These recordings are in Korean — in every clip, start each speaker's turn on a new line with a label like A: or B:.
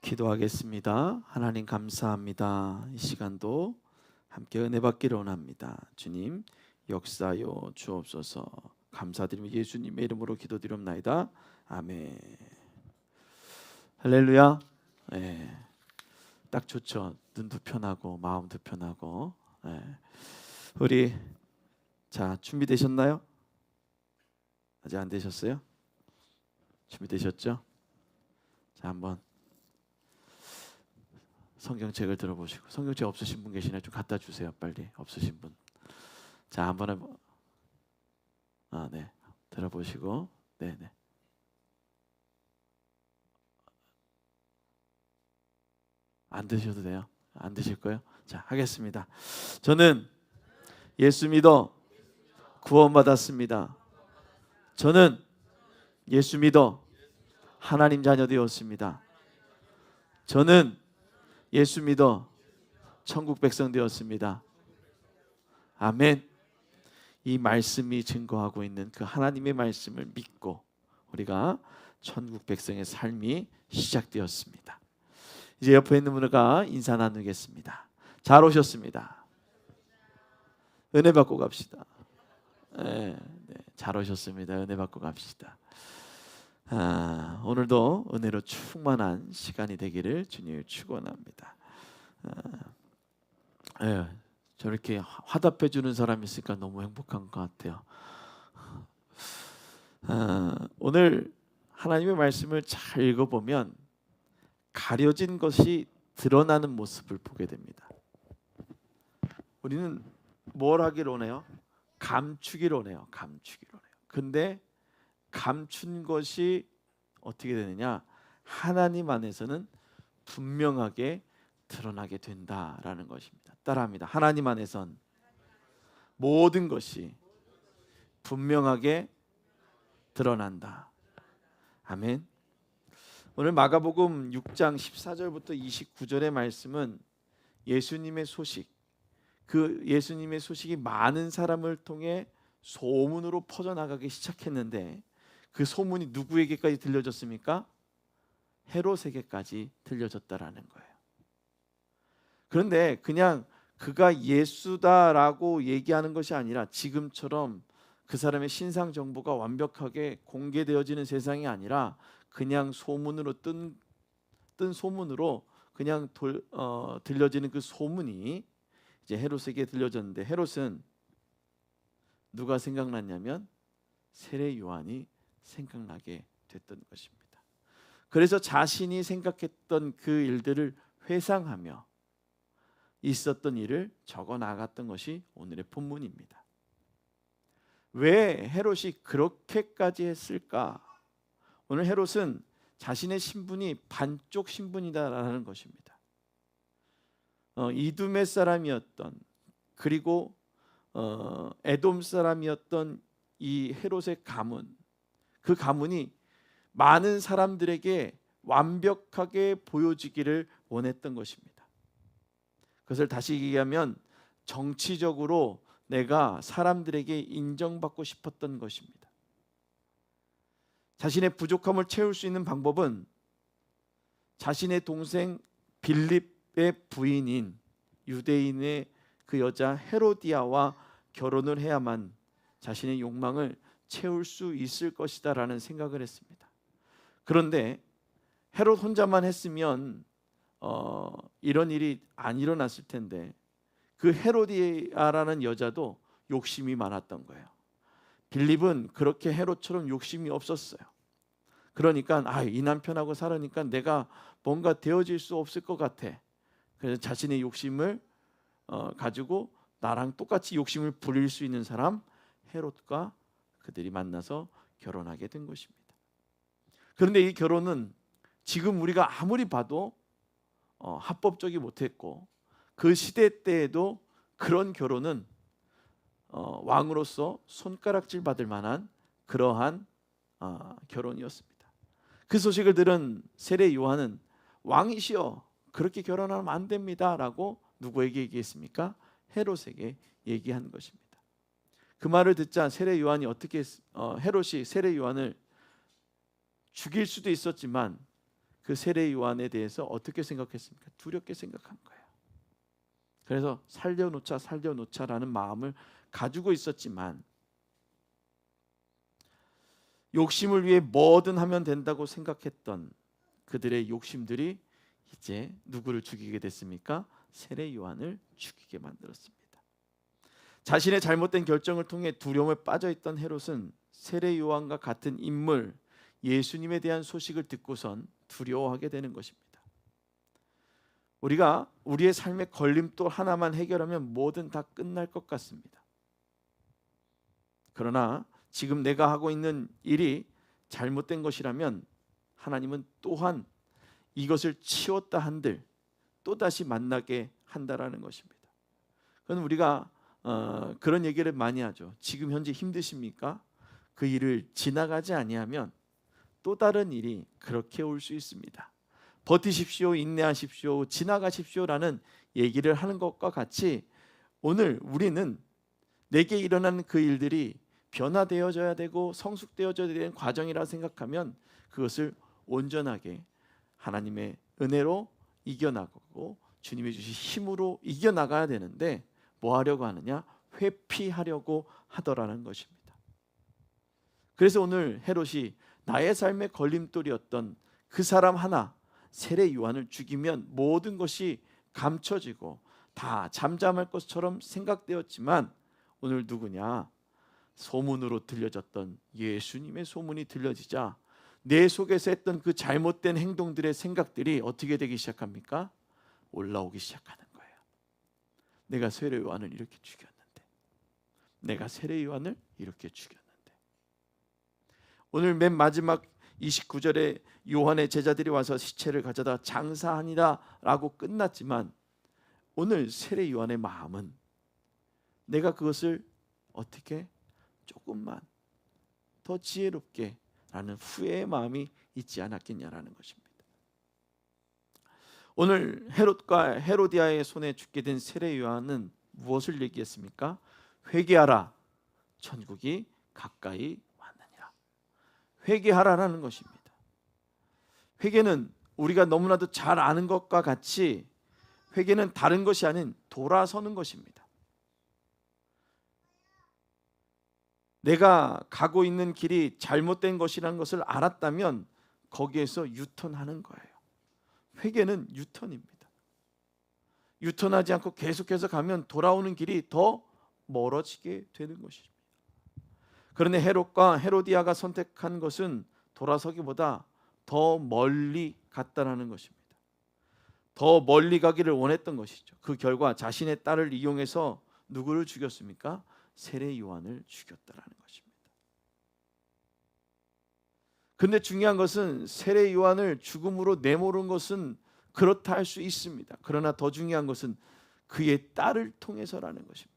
A: 기도하겠습니다. 하나님 감사합니다. 이 시간도 함께 은혜 받기를 원합니다. 주님 역사여 주옵소서. 감사드리며 예수님의 이름으로 기도드리옵나이다. 아멘. 할렐루야. 네, 딱 좋죠. 눈도 편하고 마음도 편하고. 네. 우리 자 준비되셨나요? 아직 안 되셨어요? 준비되셨죠? 자 한번 성경책을 들어보시고, 성경책 없으신 분 계시나요? 좀 갖다 주세요. 빨리. 없으신 분. 자 한번 네, 들어보시고, 네네. 안 드셔도 돼요. 안 드실 거예요? 자 하겠습니다. 저는 예수 믿어 구원받았습니다. 저는 예수 믿어 하나님 자녀 되었습니다. 저는 예수 믿어 천국 백성 되었습니다. 아멘. 이 말씀이 증거하고 있는 그 하나님의 말씀을 믿고 우리가 천국 백성의 삶이 시작되었습니다. 이제 옆에 있는 분과 인사 나누겠습니다. 잘 오셨습니다. 은혜 받고 갑시다. 네, 잘 오셨습니다. 은혜 받고 갑시다. 오늘도 은혜로 충만한 시간이 되기를 주님을 축원합니다. 저렇게 화답해 주는 사람이 있으니까 너무 행복한 것 같아요. 오늘 하나님의 말씀을 잘 읽어보면 가려진 것이 드러나는 모습을 보게 됩니다. 우리는 뭘 하기를 원해요? 감추기를 원해요. 감추기를 원해요. 근데 감춘 것이 어떻게 되느냐? 하나님 안에서는 분명하게 드러나게 된다라는 것입니다. 따라합니다. 하나님 안에선 모든 것이 분명하게 드러난다. 아멘. 오늘 마가복음 6장 14절부터 29절의 말씀은 예수님의 소식, 그 예수님의 소식이 많은 사람을 통해 소문으로 퍼져나가기 시작했는데 그 소문이 누구에게까지 들려졌습니까? 헤롯에게까지 들려졌다라는 거예요. 그런데 그냥 그가 예수다라고 얘기하는 것이 아니라 지금처럼 그 사람의 신상 정보가 완벽하게 공개되어지는 세상이 아니라 그냥 소문으로 뜬 소문으로 그냥 들려지는 그 소문이 이제 헤롯에게 들려졌는데 헤롯은 누가 생각났냐면 세례 요한이 생각나게 됐던 것입니다. 그래서 자신이 생각했던 그 일들을 회상하며 있었던 일을 적어 나갔던 것이 오늘의 본문입니다. 왜 헤롯이 그렇게까지 했을까? 오늘 헤롯은 자신의 신분이 반쪽 신분이다라는 것입니다. 이두메 사람이었던 그리고 에돔 사람이었던 이 헤롯의 가문, 그 가문이 많은 사람들에게 완벽하게 보여지기를 원했던 것입니다. 그것을 다시 얘기하면 정치적으로 내가 사람들에게 인정받고 싶었던 것입니다. 자신의 부족함을 채울 수 있는 방법은 자신의 동생 빌립의 부인인 유대인의 그 여자 헤로디아와 결혼을 해야만 자신의 욕망을 채울 수 있을 것이다 라는 생각을 했습니다. 그런데 헤롯 혼자만 했으면 이런 일이 안 일어났을 텐데 그 헤로디아라는 여자도 욕심이 많았던 거예요. 빌립은 그렇게 헤롯처럼 욕심이 없었어요. 그러니까 이 남편하고 살으니까 내가 뭔가 되어질 수 없을 것 같아. 그래서 자신의 욕심을 가지고 나랑 똑같이 욕심을 부릴 수 있는 사람 헤롯과 그들이 만나서 결혼하게 된 것입니다. 그런데 이 결혼은 지금 우리가 아무리 봐도 합법적이 못했고 그 시대 때에도 그런 결혼은 왕으로서 손가락질 받을 만한 그러한 결혼이었습니다. 그 소식을 들은 세례 요한은 왕이시여 그렇게 결혼하면 안 됩니다 라고 누구에게 얘기했습니까? 헤롯에게 얘기한 것입니다. 그 말을 듣자 세례 요한이 헤롯이 세례 요한을 죽일 수도 있었지만 그 세례 요한에 대해서 어떻게 생각했습니까? 두렵게 생각한 거예요. 그래서 살려놓자라는 마음을 가지고 있었지만 욕심을 위해 뭐든 하면 된다고 생각했던 그들의 욕심들이 이제 누구를 죽이게 됐습니까? 세례 요한을 죽이게 만들었습니다. 자신의 잘못된 결정을 통해 두려움에 빠져있던 헤롯은 세례 요한과 같은 인물 예수님에 대한 소식을 듣고선 두려워하게 되는 것입니다. 우리가 우리의 삶의 걸림돌 하나만 해결하면 뭐든 다 끝날 것 같습니다. 그러나 지금 내가 하고 있는 일이 잘못된 것이라면 하나님은 또한 이것을 치웠다 한들 또다시 만나게 한다라는 것입니다. 그건 우리가 그런 얘기를 많이 하죠. 지금 현재 힘드십니까? 그 일을 지나가지 아니하면 또 다른 일이 그렇게 올 수 있습니다. 버티십시오, 인내하십시오, 지나가십시오라는 얘기를 하는 것과 같이 오늘 우리는 내게 일어나는 그 일들이 변화되어져야 되고 성숙되어져야 되는 과정이라 생각하면 그것을 온전하게 하나님의 은혜로 이겨나가고 주님이 주신 힘으로 이겨나가야 되는데 뭐 하려고 하느냐? 회피하려고 하더라는 것입니다. 그래서 오늘 헤롯이 나의 삶의 걸림돌이었던 그 사람 하나 세례 요한을 죽이면 모든 것이 감춰지고 다 잠잠할 것처럼 생각되었지만 오늘 누구냐? 소문으로 들려졌던 예수님의 소문이 들려지자 내 속에서 했던 그 잘못된 행동들의 생각들이 어떻게 되기 시작합니까? 올라오기 시작하는 거예요. 내가 세례 요한을 이렇게 죽였는데, 내가 세례 요한을 이렇게 죽였는데. 오늘 맨 마지막 29절에 요한의 제자들이 와서 시체를 가져다 장사하니라 라고 끝났지만 오늘 세례 요한의 마음은 내가 그것을 어떻게 조금만 더 지혜롭게 라는 후회의 마음이 있지 않았겠냐라는 것입니다. 오늘 헤롯과 헤로디아의 손에 죽게 된 세례 요한은 무엇을 얘기했습니까? 회개하라, 천국이 가까이 왔느니라. 회개하라라는 것입니다. 회개는 우리가 너무나도 잘 아는 것과 같이 회개는 다른 것이 아닌 돌아서는 것입니다. 내가 가고 있는 길이 잘못된 것이라는 것을 알았다면 거기에서 유턴하는 거예요. 회개는 유턴입니다. 유턴하지 않고 계속해서 가면 돌아오는 길이 더 멀어지게 되는 것입니다. 그런데 헤롯과 헤로디아가 선택한 것은 돌아서기보다 더 멀리 갔다라는 것입니다. 더 멀리 가기를 원했던 것이죠. 그 결과 자신의 딸을 이용해서 누구를 죽였습니까? 세례 요한을 죽였다라는 것입니다. 근데 중요한 것은 세례 요한을 죽음으로 내모른 것은 그렇다 할 수 있습니다. 그러나 더 중요한 것은 그의 딸을 통해서라는 것입니다.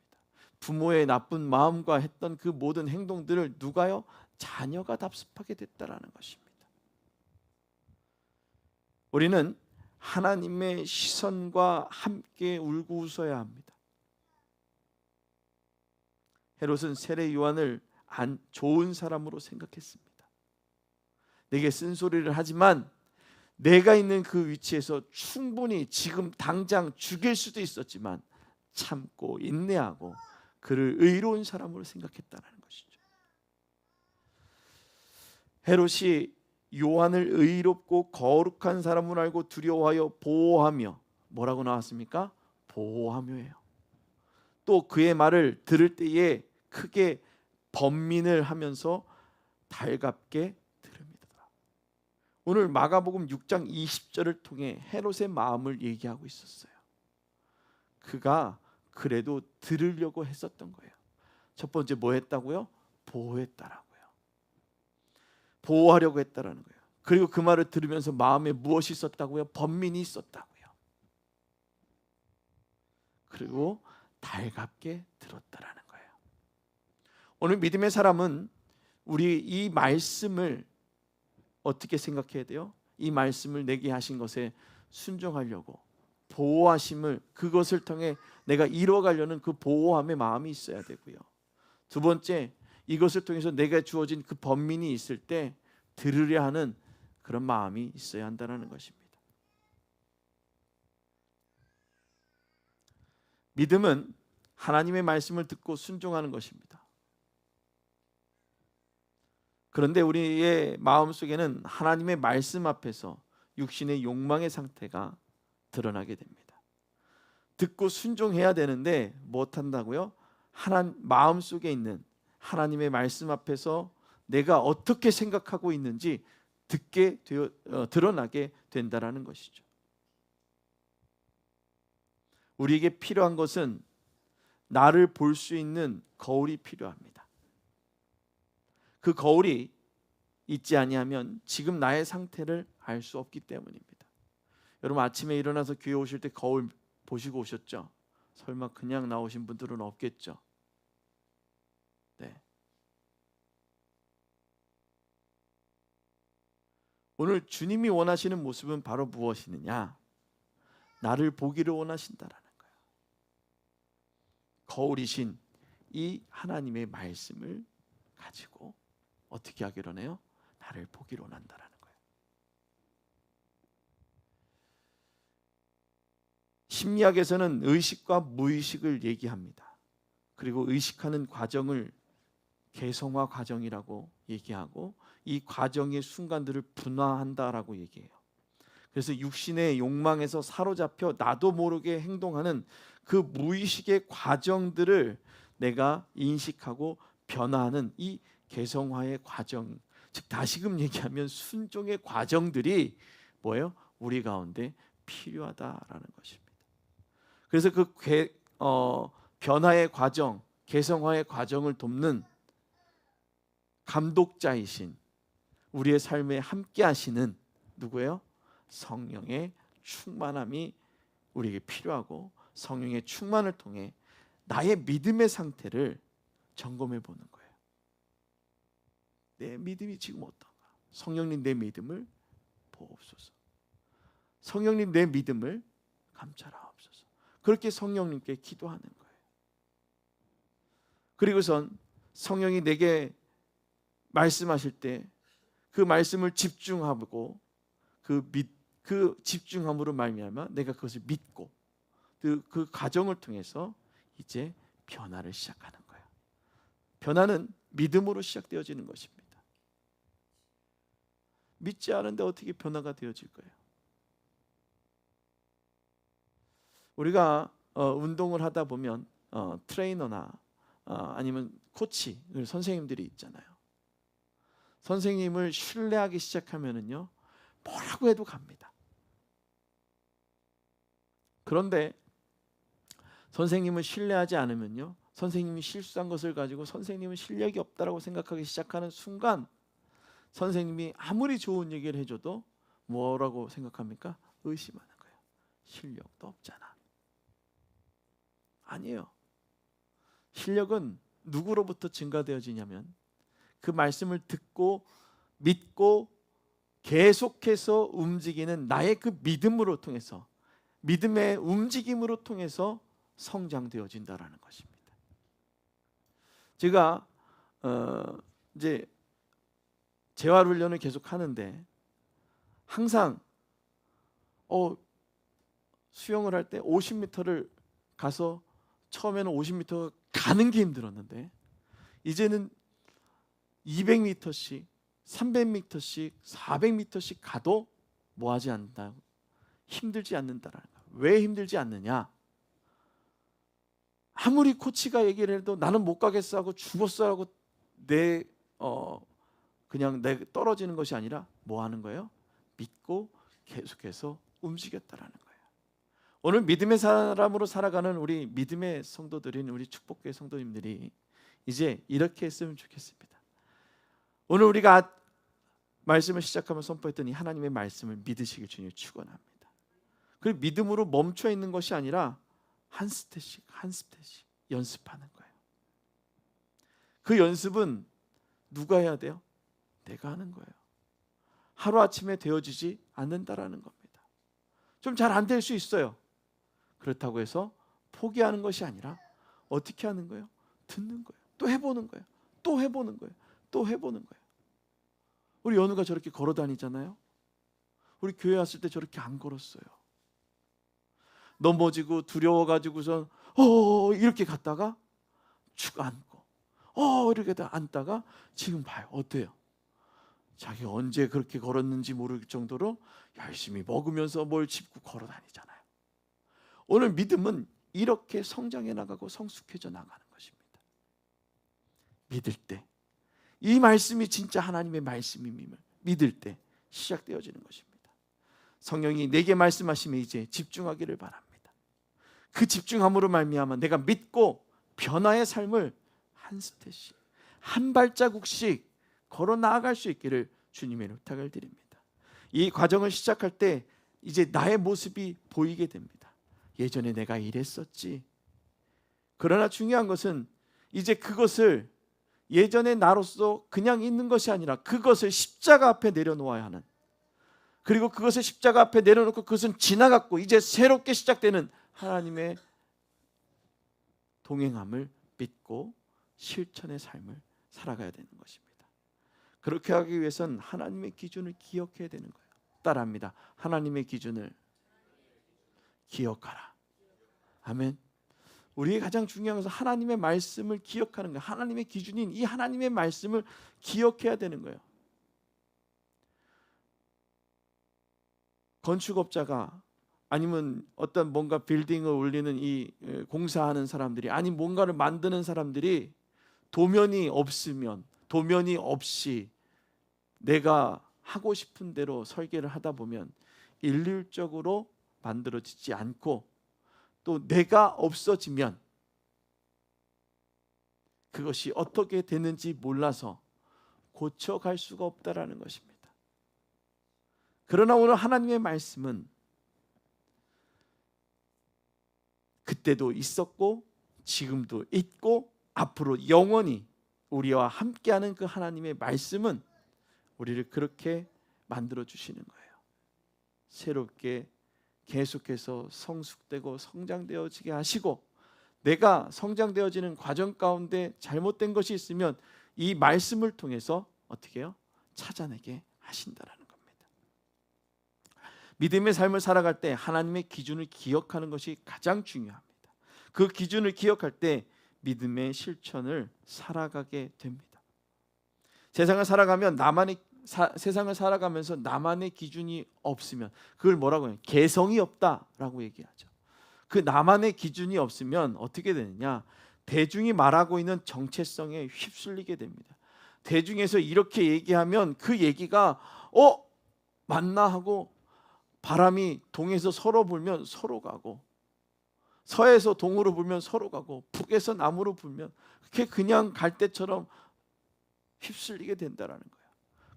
A: 부모의 나쁜 마음과 했던 그 모든 행동들을 누가요? 자녀가 답습하게 됐다라는 것입니다. 우리는 하나님의 시선과 함께 울고 웃어야 합니다. 헤롯은 세례 요한을 좋은 사람으로 생각했습니다. 내게 쓴소리를 하지만 내가 있는 그 위치에서 충분히 지금 당장 죽일 수도 있었지만 참고 인내하고 그를 의로운 사람으로 생각했다는 것이죠. 헤롯이 요한을 의롭고 거룩한 사람으로 알고 두려워하여 보호하며 뭐라고 나왔습니까? 보호하며예요. 또 그의 말을 들을 때에 크게 번민을 하면서 달갑게 들읍니다. 오늘 마가복음 6장 20절을 통해 헤롯의 마음을 얘기하고 있었어요. 그가 그래도 들으려고 했었던 거예요. 첫 번째 뭐 했다고요? 보호했다라고요. 보호하려고 했다라는 거예요. 그리고 그 말을 들으면서 마음에 무엇이 있었다고요? 번민이 있었다고요. 그리고 달갑게 들었다라는 거예요. 오늘 믿음의 사람은 우리 이 말씀을 어떻게 생각해야 돼요? 이 말씀을 내게 하신 것에 순종하려고 보호하심을 그것을 통해 내가 이루어가려는 그 보호함의 마음이 있어야 되고요. 두 번째, 이것을 통해서 내가 주어진 그 번민이 있을 때 들으려 하는 그런 마음이 있어야 한다는 것입니다. 믿음은 하나님의 말씀을 듣고 순종하는 것입니다. 그런데 우리의 마음속에는 하나님의 말씀 앞에서 육신의 욕망의 상태가 드러나게 됩니다. 듣고 순종해야 되는데 못한다고요? 마음속에 있는 하나님의 말씀 앞에서 내가 어떻게 생각하고 있는지 드러나게 된다라는 것이죠. 우리에게 필요한 것은 나를 볼 수 있는 거울이 필요합니다. 그 거울이 있지 아니하면 지금 나의 상태를 알 수 없기 때문입니다. 여러분 아침에 일어나서 교회 오실 때 거울 보시고 오셨죠? 설마 그냥 나오신 분들은 없겠죠? 네. 오늘 주님이 원하시는 모습은 바로 무엇이느냐? 나를 보기를 원하신다라는 거예요. 거울이신 이 하나님의 말씀을 가지고 어떻게 하기로 하네요? 나를 보기를 원한다라는 거예요. 심리학에서는 의식과 무의식을 얘기합니다. 그리고 의식하는 과정을 개성화 과정이라고 얘기하고 이 과정의 순간들을 분화한다라고 얘기해요. 그래서 육신의 욕망에서 사로잡혀 나도 모르게 행동하는 그 무의식의 과정들을 내가 인식하고 변화하는 이 개성화의 과정, 즉 다시금 얘기하면 순종의 과정들이 뭐예요? 우리 가운데 필요하다라는 것입니다. 그래서 그 변화의 과정, 개성화의 과정을 돕는 감독자이신 우리의 삶에 함께 하시는 누구예요? 성령의 충만함이 우리에게 필요하고 성령의 충만을 통해 나의 믿음의 상태를 점검해 보는 거예요. 내 믿음이 지금 어떤가? 성령님 내 믿음을 보옵소서. 성령님 내 믿음을 감찰하옵소서. 그렇게 성령님께 기도하는 거예요. 그리고선 성령이 내게 말씀하실 때 그 말씀을 집중하고 그 집중함으로 말미암아 내가 그것을 믿고 그 과정을 통해서 이제 변화를 시작하는 거예요. 변화는 믿음으로 시작되어지는 것입니다. 믿지 않은데 어떻게 변화가 되어질 거예요? 우리가 운동을 하다 보면 트레이너나 아니면 코치, 선생님들이 있잖아요. 선생님을 신뢰하기 시작하면은요 뭐라고 해도 갑니다. 그런데 선생님을 신뢰하지 않으면요 선생님이 실수한 것을 가지고 선생님은 실력이 없다라고 생각하기 시작하는 순간 선생님이 아무리 좋은 얘기를 해줘도 뭐라고 생각합니까? 의심하는 거예요. 실력도 없잖아. 아니에요. 실력은 누구로부터 증가되어지냐면 그 말씀을 듣고 믿고 계속해서 움직이는 나의 그 믿음으로 통해서 믿음의 움직임으로 통해서 성장되어진다라는 것입니다. 제가 이제 재활훈련을 계속 하는데 항상 수영을 할 때 50m를 가서 처음에는 50m 가는 게 힘들었는데 이제는 200m씩 300m씩 400m씩 가도 뭐하지 않는다. 힘들지 않는다라는 거예요. 왜 힘들지 않느냐? 아무리 코치가 얘기를 해도 나는 못 가겠어 하고 죽었어 하고 그냥 내 떨어지는 것이 아니라 뭐 하는 거예요? 믿고 계속해서 움직였다라는 거예요. 오늘 믿음의 사람으로 살아가는 우리 믿음의 성도들인 우리 축복교회 성도님들이 이제 이렇게 했으면 좋겠습니다. 오늘 우리가 말씀을 시작하면 선포했더니 하나님의 말씀을 믿으시길 주님 축원합니다. 그 믿음으로 멈춰 있는 것이 아니라 한 스텝씩 한 스텝씩 연습하는 거예요. 그 연습은 누가 해야 돼요? 내가 하는 거예요. 하루아침에 되어지지 않는다라는 겁니다. 좀 잘 안 될 수 있어요. 그렇다고 해서 포기하는 것이 아니라 어떻게 하는 거예요? 듣는 거예요. 또 해보는 거예요. 또 해보는 거예요. 또 해보는 거예요. 우리 연우가 저렇게 걸어 다니잖아요. 우리 교회 왔을 때 저렇게 안 걸었어요. 넘어지고 두려워가지고선 이렇게 갔다가 축 앉고 이렇게 앉다가 지금 봐요. 어때요? 자기 언제 그렇게 걸었는지 모를 정도로 열심히 먹으면서 뭘 짚고 걸어 다니잖아요. 오늘 믿음은 이렇게 성장해 나가고 성숙해져 나가는 것입니다. 믿을 때, 이 말씀이 진짜 하나님의 말씀임을 믿을 때 시작되어지는 것입니다. 성령이 내게 말씀하시면 이제 집중하기를 바랍니다. 그 집중함으로 말미암아 내가 믿고 변화의 삶을 한 스텝씩, 한 발자국씩 걸어 나아갈 수 있기를 주님의 부탁을 드립니다. 이 과정을 시작할 때 이제 나의 모습이 보이게 됩니다. 예전에 내가 이랬었지. 그러나 중요한 것은 이제 그것을 예전의 나로서 그냥 있는 것이 아니라 그것을 십자가 앞에 내려놓아야 하는, 그리고 그것을 십자가 앞에 내려놓고 그것은 지나갔고 이제 새롭게 시작되는 하나님의 동행함을 믿고 실천의 삶을 살아가야 되는 것입니다. 그렇게 하기 위해서는 하나님의 기준을 기억해야 되는 거예요. 따라합니다. 하나님의 기준을 기억하라. 아멘. 우리의 가장 중요한 것은 하나님의 말씀을 기억하는 거예요. 하나님의 기준인 이 하나님의 말씀을 기억해야 되는 거예요. 건축업자가 아니면 어떤 뭔가 빌딩을 올리는 이 공사하는 사람들이, 아니 뭔가를 만드는 사람들이 도면이 없으면, 도면이 없이 내가 하고 싶은 대로 설계를 하다 보면 일률적으로 만들어지지 않고, 또 내가 없어지면 그것이 어떻게 되는지 몰라서 고쳐갈 수가 없다라는 것입니다. 그러나 오늘 하나님의 말씀은 그때도 있었고 지금도 있고 앞으로 영원히 우리와 함께하는 그 하나님의 말씀은 우리를 그렇게 만들어 주시는 거예요. 새롭게 계속해서 성숙되고 성장되어지게 하시고, 내가 성장되어지는 과정 가운데 잘못된 것이 있으면 이 말씀을 통해서 어떻게 해요? 찾아내게 하신다라는 겁니다. 믿음의 삶을 살아갈 때 하나님의 기준을 기억하는 것이 가장 중요합니다. 그 기준을 기억할 때 믿음의 실천을 살아가게 됩니다. 세상을 살아가면서 나만의 기준이 없으면 그걸 뭐라고 해요? 개성이 없다라고 얘기하죠. 그 나만의 기준이 없으면 어떻게 되느냐? 대중이 말하고 있는 정체성에 휩쓸리게 됩니다. 대중에서 이렇게 얘기하면 그 얘기가 맞나 하고, 바람이 동에서 서로 불면 서로 가고, 서에서 동으로 불면 서로 가고, 북에서 남으로 불면 그게 그냥 갈대처럼 휩쓸리게 된다라는 거예요.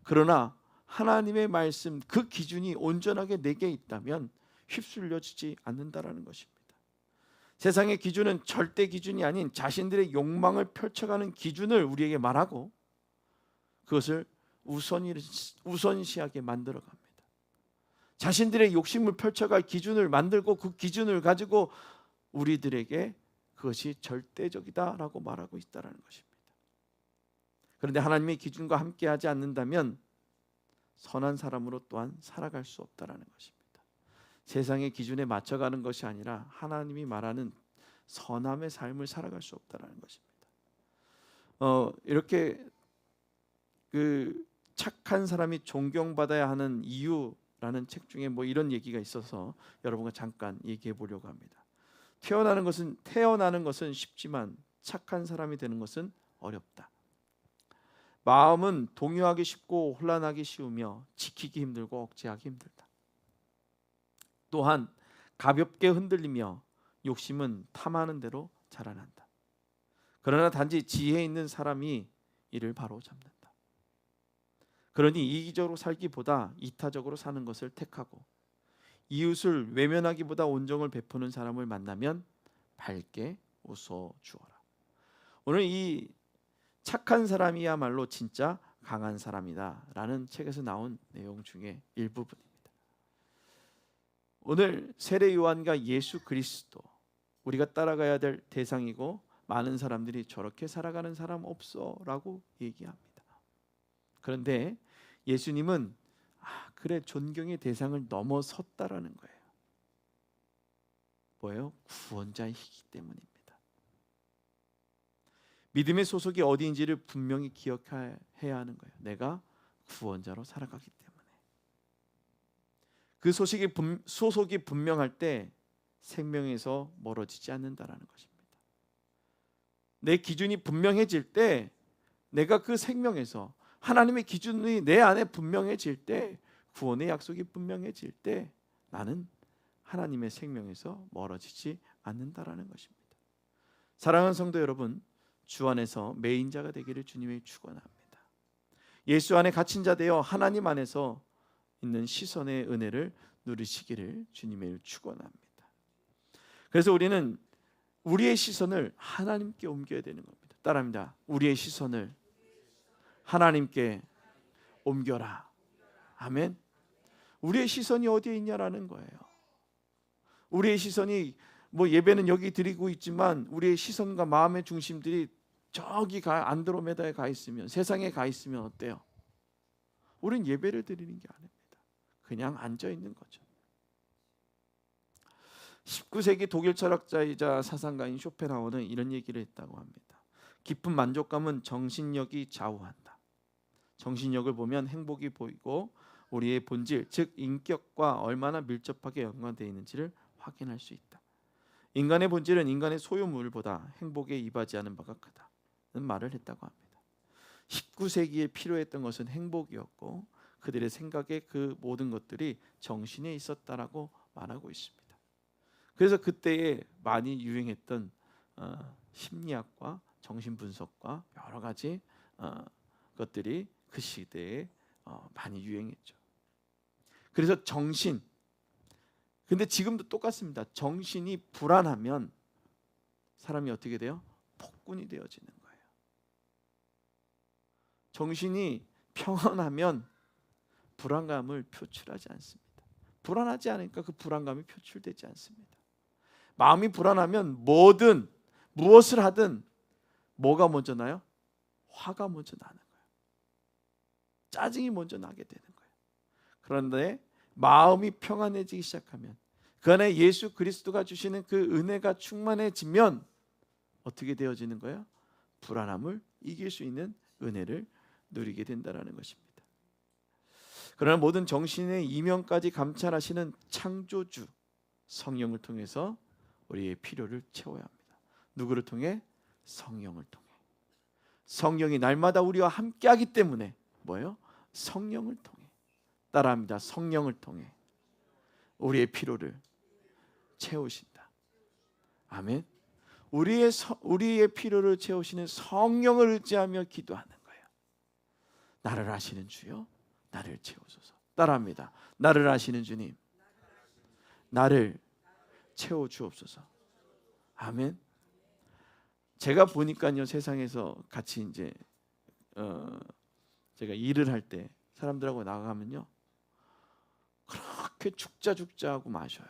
A: 그러나 하나님의 말씀, 그 기준이 온전하게 내게 있다면 휩쓸려지지 않는다라는 것입니다. 세상의 기준은 절대 기준이 아닌 자신들의 욕망을 펼쳐가는 기준을 우리에게 말하고 그것을 우선시하게 만들어갑니다. 자신들의 욕심을 펼쳐갈 기준을 만들고 그 기준을 가지고 우리들에게 그것이 절대적이다라고 말하고 있다는 것입니다. 그런데 하나님의 기준과 함께하지 않는다면 선한 사람으로 또한 살아갈 수 없다라는 것입니다. 세상의 기준에 맞춰가는 것이 아니라 하나님이 말하는 선함의 삶을 살아갈 수 없다라는 것입니다. 이렇게 그 착한 사람이 존경받아야 하는 이유라는 책 중에 뭐 이런 얘기가 있어서 여러분과 잠깐 얘기해 보려고 합니다. 태어나는 것은 쉽지만 착한 사람이 되는 것은 어렵다. 마음은 동요하기 쉽고 혼란하기 쉬우며 지키기 힘들고 억제하기 힘들다. 또한 가볍게 흔들리며 욕심은 탐하는 대로 자라난다. 그러나 단지 지혜 있는 사람이 이를 바로 잡는다. 그러니 이기적으로 살기보다 이타적으로 사는 것을 택하고 이웃을 외면하기보다 온정을 베푸는 사람을 만나면 밝게 웃어 주어라. 오늘 이 착한 사람이야말로 진짜 강한 사람이다 라는 책에서 나온 내용 중에 일부분입니다. 오늘 세례 요한과 예수 그리스도, 우리가 따라가야 될 대상이고, 많은 사람들이 저렇게 살아가는 사람 없어 라고 얘기합니다. 그런데 예수님은 그래, 존경의 대상을 넘어섰다라는 거예요. 뭐예요? 구원자이기 때문입니다. 믿음의 소속이 어디인지를 분명히 기억해야 하는 거예요. 내가 구원자로 살아가기 때문에. 그 소속이 분명할 때 생명에서 멀어지지 않는다라는 것입니다. 내 기준이 분명해질 때, 내가 그 생명에서 하나님의 기준이 내 안에 분명해질 때, 구원의 약속이 분명해질 때 나는 하나님의 생명에서 멀어지지 않는다라는 것입니다. 사랑하는 성도 여러분, 주 안에서 매인자가 되기를 주님이 축원합니다. 예수 안에 갇힌 자 되어 하나님 안에서 있는 시선의 은혜를 누리시기를 주님의 축원합니다. 그래서 우리는 우리의 시선을 하나님께 옮겨야 되는 겁니다. 따라합니다. 우리의 시선을 하나님께 옮겨라. 아멘. 우리의 시선이 어디에 있냐라는 거예요. 우리의 시선이 예배는 여기 드리고 있지만 우리의 시선과 마음의 중심들이 저기 안드로메다에 가 있으면, 세상에 가 있으면 어때요? 우린 예배를 드리는 게 아닙니다. 그냥 앉아 있는 거죠. 19세기 독일 철학자이자 사상가인 쇼펜하우어는 이런 얘기를 했다고 합니다. 깊은 만족감은 정신력이 좌우한다. 정신력을 보면 행복이 보이고 우리의 본질, 즉 인격과 얼마나 밀접하게 연관되어 있는지를 확인할 수 있다. 인간의 본질은 인간의 소유물보다 행복에 이바지하는 바가 크다는 말을 했다고 합니다. 19세기에 필요했던 것은 행복이었고 그들의 생각에 그 모든 것들이 정신에 있었다라고 말하고 있습니다. 그래서 그때에 많이 유행했던 심리학과 정신분석과 여러 가지 것들이 그 시대에 많이 유행했죠. 그래서 근데 지금도 똑같습니다. 정신이 불안하면 사람이 어떻게 돼요? 폭군이 되어지는 거예요. 정신이 평안하면 불안감을 표출하지 않습니다. 불안하지 않으니까 그 불안감이 표출되지 않습니다. 마음이 불안하면 무엇을 하든 뭐가 먼저 나요? 화가 먼저 나는 거예요. 짜증이 먼저 나게 되는 거예요. 그런데 마음이 평안해지기 시작하면, 그 안에 예수 그리스도가 주시는 그 은혜가 충만해지면 어떻게 되어지는 거예요? 불안함을 이길 수 있는 은혜를 누리게 된다는 것입니다. 그러나 모든 정신의 이면까지 감찰하시는 창조주 성령을 통해서 우리의 필요를 채워야 합니다. 누구를 통해? 성령을 통해. 성령이 날마다 우리와 함께하기 때문에 뭐예요? 성령을 통해. 따라합니다. 성령을 통해 우리의 필요를 채우신다. 아멘. 우리의 필요를 채우시는 성령을 의지하며 기도하는 거예요. 나를 아시는 주여, 나를 채우소서. 따라합니다. 나를 아시는 주님, 나를 채워 주옵소서. 아멘. 제가 보니까요, 세상에서 같이 이제 제가 일을 할 때 사람들하고 나가면요, 그렇게 죽자 하고 마셔요.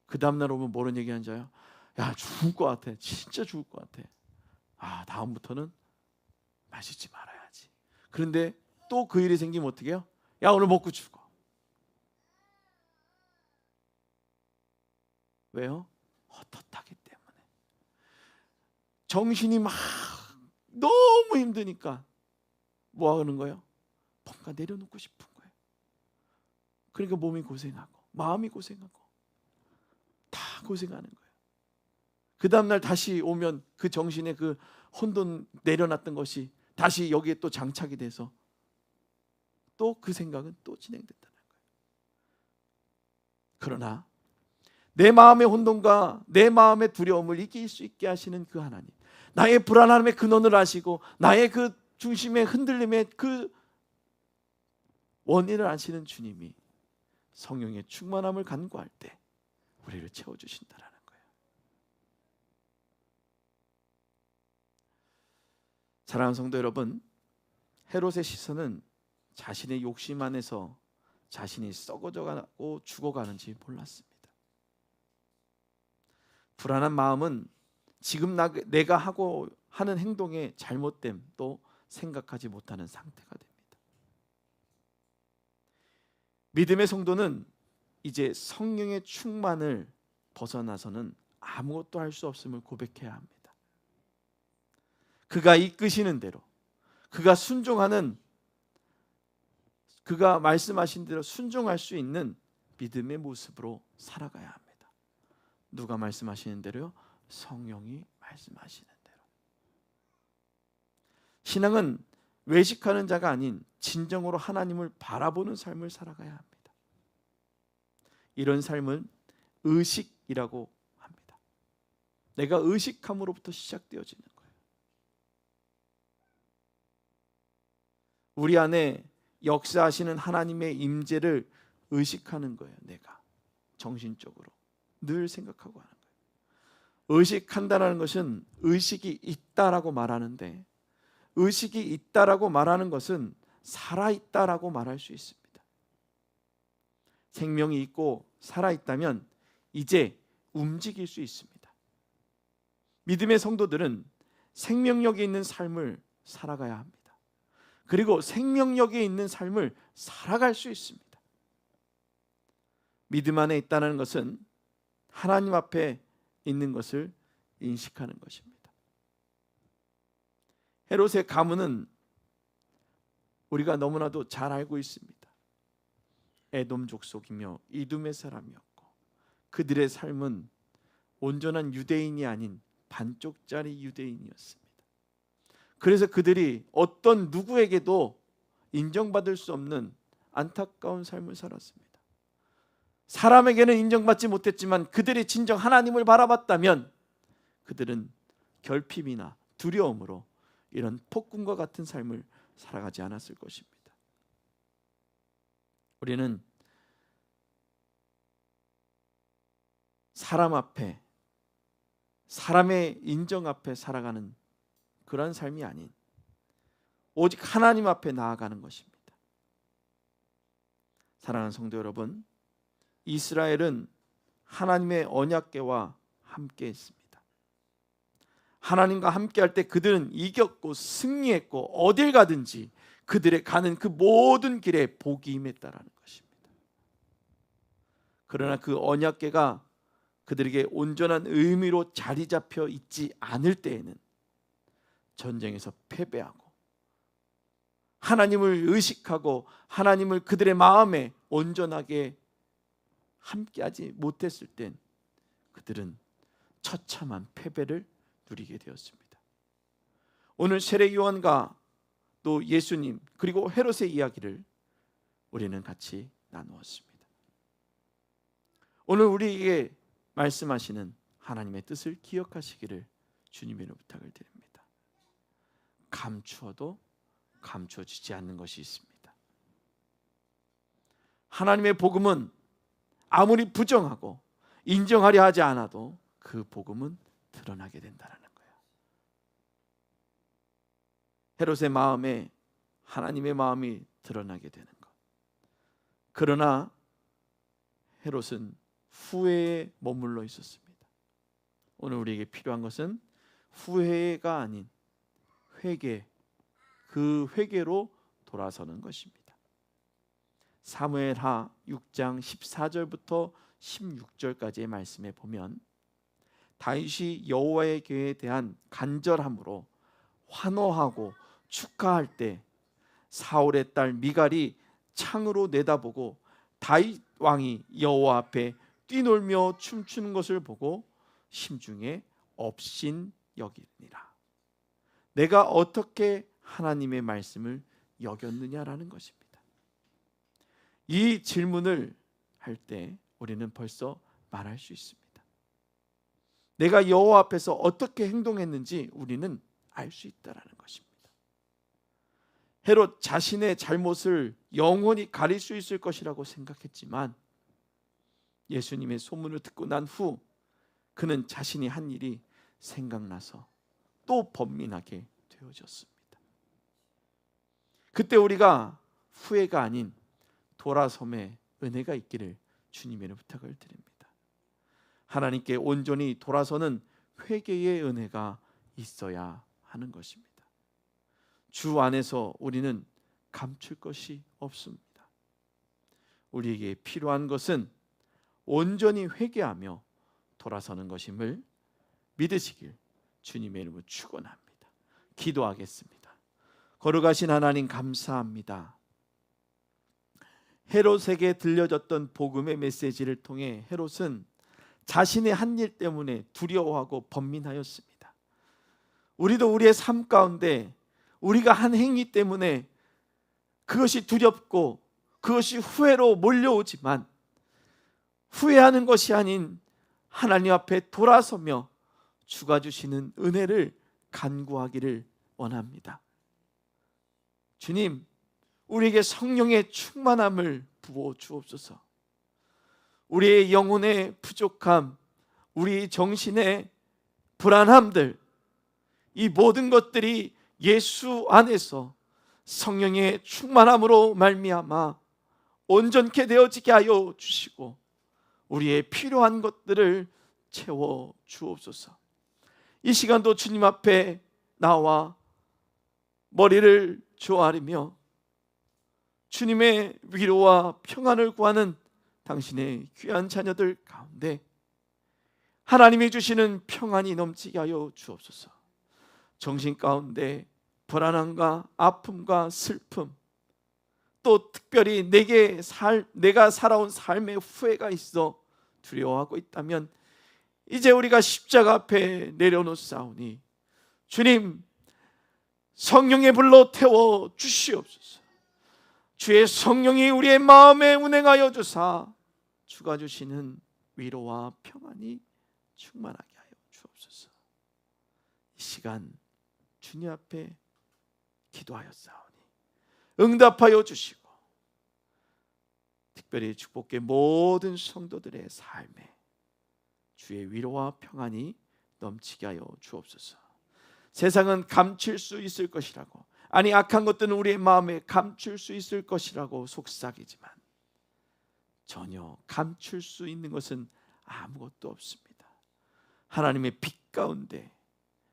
A: 그 다음날 오면 뭐런 얘기 하는 줄 알아요? 야, 죽을 것 같아. 진짜 죽을 것 같아. 다음부터는 마시지 말아야지. 그런데 또 그 일이 생기면 어떻게 해요? 야, 오늘 먹고 죽어. 왜요? 헛헛하기 때문에. 정신이 막 너무 힘드니까 뭐 하는 거예요? 뭔가 내려놓고 싶은 거예요. 그러니까 몸이 고생하고 마음이 고생하고 다 고생하는 거예요. 그 다음날 다시 오면 그 정신에 그 혼돈 내려놨던 것이 다시 여기에 또 장착이 돼서 또 그 생각은 또 진행된다는 거예요. 그러나 내 마음의 혼돈과 내 마음의 두려움을 이길 수 있게 하시는 그 하나님, 나의 불안함의 근원을 아시고 나의 그 중심의 흔들림의 그 원인을 아시는 주님이 성령의 충만함을 간구할 때 우리를 채워주신다라는 거예요. 사랑하는 성도 여러분, 헤롯의 시선은 자신의 욕심 안에서 자신이 썩어져가고 죽어가는지 몰랐습니다. 불안한 마음은 지금 내가 하고 하는 행동의 잘못됨도 생각하지 못하는 상태가 됩니다. 믿음의 성도는 이제 성령의 충만을 벗어나서는 아무것도 할 수 없음을 고백해야 합니다. 그가 이끄시는 대로, 그가 순종하는, 그가 말씀하신 대로 순종할 수 있는 믿음의 모습으로 살아가야 합니다. 누가 말씀하시는 대로요? 성령이 말씀하시는 대로. 신앙은 외식하는 자가 아닌 진정으로 하나님을 바라보는 삶을 살아가야 합니다. 이런 삶은 의식이라고 합니다. 내가 의식함으로부터 시작되어지는 거예요. 우리 안에 역사하시는 하나님의 임재를 의식하는 거예요. 내가 정신적으로 늘 생각하고 하는 거예요. 의식한다는 것은 의식이 있다라고 말하는데, 의식이 있다라고 말하는 것은 살아있다라고 말할 수 있습니다. 생명이 있고 살아있다면 이제 움직일 수 있습니다. 믿음의 성도들은 생명력이 있는 삶을 살아가야 합니다. 그리고 생명력이 있는 삶을 살아갈 수 있습니다. 믿음 안에 있다는 것은 하나님 앞에 있는 것을 인식하는 것입니다. 헤롯의 가문은 우리가 너무나도 잘 알고 있습니다. 에돔 족속이며 이둠의 사람이었고, 그들의 삶은 온전한 유대인이 아닌 반쪽짜리 유대인이었습니다. 그래서 그들이 어떤 누구에게도 인정받을 수 없는 안타까운 삶을 살았습니다. 사람에게는 인정받지 못했지만 그들이 진정 하나님을 바라봤다면 그들은 결핍이나 두려움으로 이런 폭군과 같은 삶을 살아가지 않았을 것입니다. 우리는 사람 앞에, 사람의 인정 앞에 살아가는 그런 삶이 아닌 오직 하나님 앞에 나아가는 것입니다. 사랑하는 성도 여러분, 이스라엘은 하나님의 언약궤와 함께 했습니다. 하나님과 함께 할 때 그들은 이겼고 승리했고 어딜 가든지 그들의 가는 그 모든 길에 복이 임했다라는 것입니다. 그러나 그 언약궤가 그들에게 온전한 의미로 자리 잡혀 있지 않을 때에는 전쟁에서 패배하고 하나님을 의식하고 하나님을 그들의 마음에 온전하게 함께하지 못했을 땐 그들은 처참한 패배를 누리게 되었습니다. 오늘 세례 요한과 또 예수님 그리고 헤롯의 이야기를 우리는 같이 나누었습니다. 오늘 우리에게 말씀하시는 하나님의 뜻을 기억하시기를 주님의 부탁을 드립니다. 감추어도 감추어지지 않는 것이 있습니다. 하나님의 복음은 아무리 부정하고 인정하려 하지 않아도 그 복음은 드러나게 된다는 거예요. 헤롯의 마음에 하나님의 마음이 드러나게 되는 것. 그러나 헤롯은 후회에 머물러 있었습니다. 오늘 우리에게 필요한 것은 후회가 아닌 회개, 그 회개로 돌아서는 것입니다. 사무엘하 6장 14절부터 16절까지의 말씀에 보면 다윗이 여호와의 궤에 대한 간절함으로 환호하고 축하할 때 사울의 딸 미갈이 창으로 내다보고 다윗 왕이 여호와 앞에 뛰놀며 춤추는 것을 보고 심중에 업신 여기니라. 내가 어떻게 하나님의 말씀을 여겼느냐라는 것입니다. 이 질문을 할 때 우리는 벌써 말할 수 있습니다. 내가 여호와 앞에서 어떻게 행동했는지 우리는 알 수 있다라는 것입니다. 헤롯 자신의 잘못을 영원히 가릴 수 있을 것이라고 생각했지만 예수님의 소문을 듣고 난 후 그는 자신이 한 일이 생각나서 또 범민하게 되어졌습니다. 그때 우리가 후회가 아닌 돌아섬의 은혜가 있기를 주님의 부탁을 드립니다. 하나님께 온전히 돌아서는 회개의 은혜가 있어야 하는 것입니다. 주 안에서 우리는 감출 것이 없습니다. 우리에게 필요한 것은 온전히 회개하며 돌아서는 것임을 믿으시길 주님의 이름으로 축원합니다. 기도하겠습니다. 거룩하신 하나님, 감사합니다. 헤롯에게 들려졌던 복음의 메시지를 통해 헤롯은 자신의 한 일 때문에 두려워하고 번민하였습니다. 우리도 우리의 삶 가운데 우리가 한 행위 때문에 그것이 두렵고 그것이 후회로 몰려오지만 후회하는 것이 아닌 하나님 앞에 돌아서며 주가 주시는 은혜를 간구하기를 원합니다. 주님, 우리에게 성령의 충만함을 부어 주옵소서. 우리의 영혼의 부족함, 우리 정신의 불안함들, 이 모든 것들이 예수 안에서 성령의 충만함으로 말미암아 온전케 되어지게 하여 주시고 우리의 필요한 것들을 채워 주옵소서. 이 시간도 주님 앞에 나와 머리를 조아리며 주님의 위로와 평안을 구하는 당신의 귀한 자녀들 가운데 하나님이 주시는 평안이 넘치게 하여 주옵소서. 정신 가운데 불안함과 아픔과 슬픔, 또 특별히 내가 살아온 삶의 후회가 있어 두려워하고 있다면 이제 우리가 십자가 앞에 내려놓사오니 주님, 성령의 불로 태워 주시옵소서. 주의 성령이 우리의 마음에 운행하여 주사 주가 주시는 위로와 평안이 충만하게 하여 주옵소서. 이 시간 주님 앞에 기도하였사오니 응답하여 주시고 특별히 축복의 모든 성도들의 삶에 주의 위로와 평안이 넘치게 하여 주옵소서. 세상은 감출 수 있을 것이라고, 아니 악한 것들은 우리의 마음에 감출 수 있을 것이라고 속삭이지만 전혀 감출 수 있는 것은 아무것도 없습니다. 하나님의 빛 가운데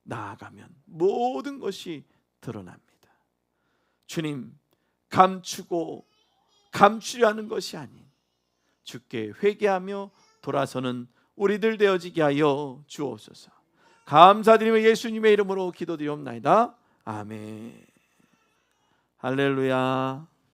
A: 나아가면 모든 것이 드러납니다. 주님, 감추고 감추려 하는 것이 아닌 주께 회개하며 돌아서는 우리들 되어지게 하여 주옵소서. 감사드리며 예수님의 이름으로 기도드리옵나이다. 아멘. 할렐루야.